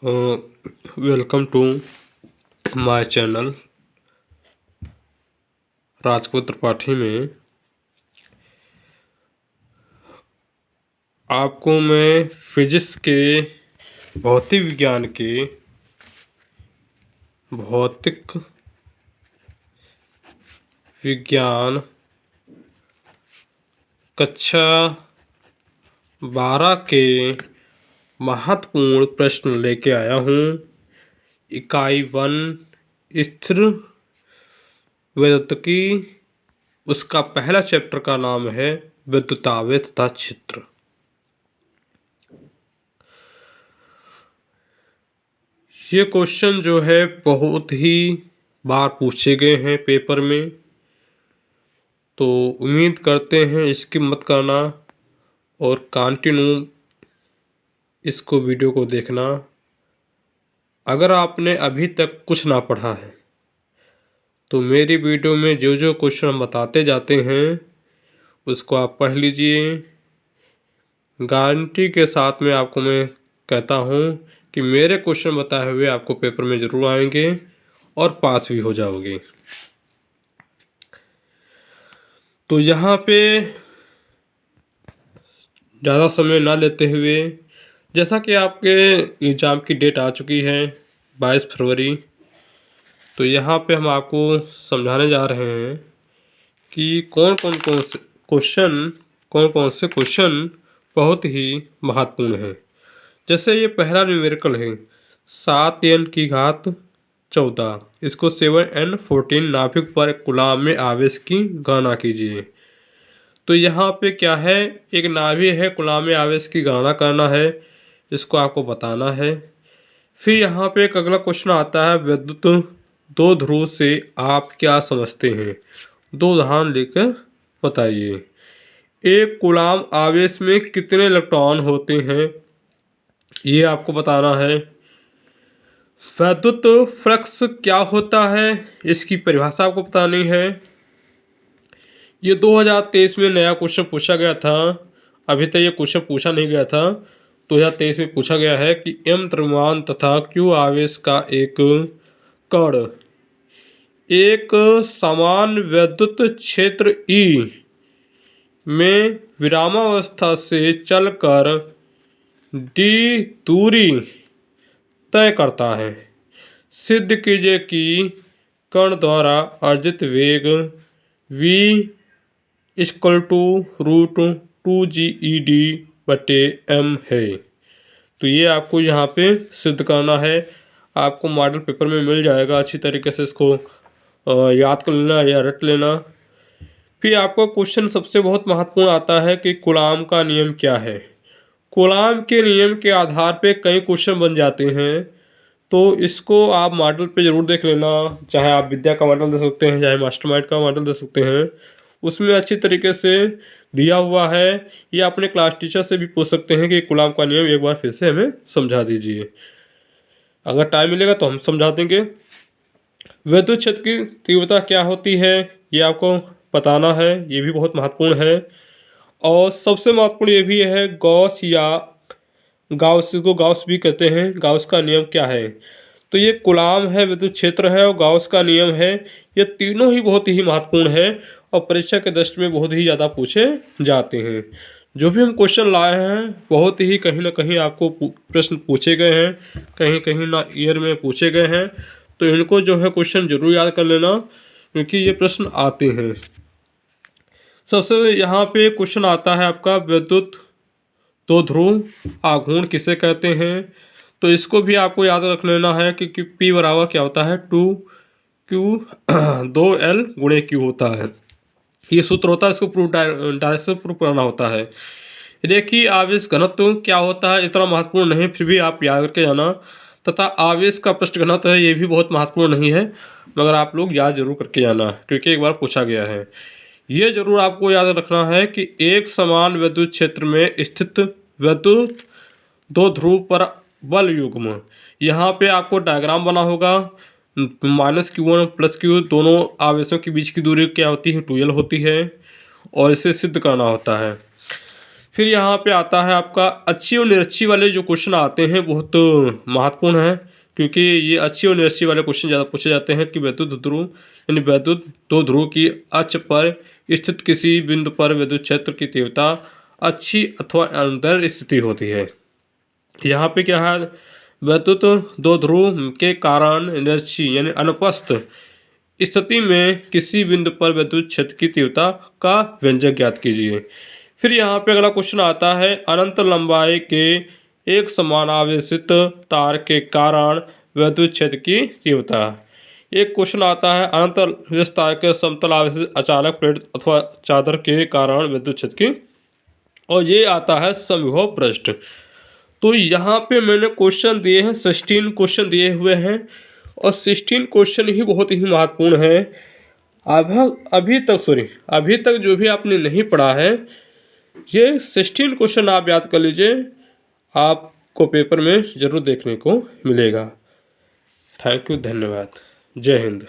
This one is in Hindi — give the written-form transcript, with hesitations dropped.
Welcome to my channel Rajput Tripathi में आपको मैं फिजिक्स के भौतिक विज्ञान के भौतिक विज्ञान कक्षा 12 के महत्वपूर्ण प्रश्न लेके आया हूँ। इकाई 1 स्थिर विद्युत्की, उसका पहला चैप्टर का नाम है विद्युतावेश तथा क्षेत्र। ये क्वेश्चन जो है बहुत ही बार पूछे गए हैं पेपर में, तो उम्मीद करते हैं स्किप मत करना और कंटिन्यू इसको वीडियो को देखना। अगर आपने अभी तक कुछ ना पढ़ा है तो मेरी वीडियो में जो जो क्वेश्चन हम बताते जाते हैं उसको आप पढ़ लीजिए। गारंटी के साथ में आपको मैं कहता हूँ कि मेरे क्वेश्चन बताए हुए आपको पेपर में ज़रूर आएंगे और पास भी हो जाओगे। तो यहाँ पे ज़्यादा समय ना लेते हुए, जैसा कि आपके एग्ज़ाम की डेट आ चुकी है 22 फरवरी, तो यहाँ पे हम आपको समझाने जा रहे हैं कि कौन कौन से क्वेश्चन बहुत ही महत्वपूर्ण है। जैसे ये पहला न्यूमेरिकल है 7n⁴, इसको 7n14 नाभिक पर कूलाम में आवेश की गणना कीजिए। तो यहाँ पे क्या है, एक नाभिक है, कूलाम में आवेश की गणना करना है, इसको आपको बताना है। फिर यहाँ पे एक अगला क्वेश्चन आता है विद्युत दो ध्रुव से आप क्या समझते हैं। दो उदाहरण लेकर बताइए। एक कूलाम आवेश में कितने इलेक्ट्रॉन होते हैं, ये आपको बताना है। विद्युत फ्लक्स क्या होता है, इसकी परिभाषा आपको बतानी है। ये 2023 में नया क्वेश्चन पूछा गया था, अभी तक ये क्वेश्चन पूछा नहीं गया था। 2023 में पूछा गया है कि m द्रव्यमान तथा q आवेश का एक कण एक समान विद्युत क्षेत्र E में विरामावस्था से चलकर d दूरी तय करता है। सिद्ध कीजिए कि कण द्वारा अर्जित वेग v √2 GeD/m है। तो ये आपको यहाँ पे सिद्ध करना है। आपको मॉडल पेपर में मिल जाएगा, अच्छी तरीके से इसको याद कर लेना या रट लेना। फिर आपका क्वेश्चन सबसे बहुत महत्वपूर्ण आता है कि कूलाम का नियम क्या है। कूलाम के नियम के आधार पे कई क्वेश्चन बन जाते हैं, तो इसको आप मॉडल पे ज़रूर देख लेना। चाहे आप विद्या का मॉडल दे सकते हैं, चाहे मास्टरमाइंड का मॉडल दे सकते हैं, उसमें अच्छी तरीके से दिया हुआ है। या अपने क्लास टीचर से भी पूछ सकते हैं कि कूलाम का नियम एक बार फिर से हमें समझा दीजिए। अगर टाइम मिलेगा तो हम समझा देंगे। विद्युत क्षेत्र की तीव्रता क्या होती है, ये आपको बताना है, ये भी बहुत महत्वपूर्ण है। और सबसे महत्वपूर्ण ये भी है गॉस या गाउस को गाउस भी कहते हैं, गाउस का नियम क्या है। तो ये कूलाम है, विद्युत क्षेत्र है और गाउस का नियम है। ये तीनों ही बहुत ही महत्वपूर्ण है और परीक्षा के दृष्टि में बहुत ही ज़्यादा पूछे जाते हैं। जो भी हम क्वेश्चन लाए हैं बहुत ही कहीं ना कहीं आपको प्रश्न पूछे गए हैं, कहीं कहीं ना ईयर में पूछे गए हैं। तो इनको जो है क्वेश्चन जरूर याद कर लेना, क्योंकि ये प्रश्न आते हैं। सबसे यहाँ पे क्वेश्चन आता है आपका विद्युत दो ध्रुव आघूर्ण किसे कहते हैं। तो इसको भी आपको याद रख लेना है कि P बराबर क्या होता है 2L/Q होता है। ये सूत्र होता है, इसको प्रूव करना होता है। रेखीय आवेश घनत्व क्या होता है, इतना महत्वपूर्ण नहीं, फिर भी आप याद करके जाना। तथा आवेश का पृष्ठ घनत्व है, ये भी बहुत महत्वपूर्ण नहीं है, मगर आप लोग याद जरूर करके जाना क्योंकि एक बार पूछा गया है। ये जरूर आपको याद रखना है कि एक समान विद्युत क्षेत्र में स्थित विद्युत दो ध्रुव पर बल युग्म, यहाँ पे आपको डायग्राम बना होगा। -q1 +q, दोनों आवेशों के बीच की दूरी क्या होती है 2L होती है, और इसे सिद्ध करना होता है। फिर यहाँ पे आता है आपका अच्छी और निरक्षी वाले जो क्वेश्चन आते हैं बहुत महत्वपूर्ण है, क्योंकि ये अच्छी और निरक्षी वाले क्वेश्चन ज़्यादा पूछे जाते हैं कि वैद्युत ध्रुव यानी वैद्युत दो ध्रुव की अक्ष पर स्थित किसी बिंदु पर विद्युत क्षेत्र की तीव्रता अच्छी अथवा अनुदैर्ध्य स्थिति होती है। यहाँ पे क्या है, वैद्युत दो ध्रुव के कारण निरक्षी यानी अनुपस्थ स्थिति में किसी बिंदु पर विद्युत क्षेत्र की तीव्रता का व्यंजक ज्ञात कीजिए। फिर यहाँ पे अगला क्वेश्चन आता है, अनंत लंबाई के एक समान आवेशित तार के कारण विद्युत क्षेत्र की तीव्रता। एक क्वेश्चन आता है, अनंत विस्तार के समतल आवेशित अचालक प्लेट अथवा चादर के कारण विद्युत क्षेत्र की, और ये आता है समविभव पृष्ठ। तो यहाँ पे मैंने क्वेश्चन दिए हैं, 16 क्वेश्चन दिए हुए हैं, और 16 क्वेश्चन ही बहुत ही महत्वपूर्ण है। अभी तक जो भी आपने नहीं पढ़ा है, ये 16 क्वेश्चन आप याद कर लीजिए, आपको पेपर में ज़रूर देखने को मिलेगा। थैंक यू, धन्यवाद, जय हिंद।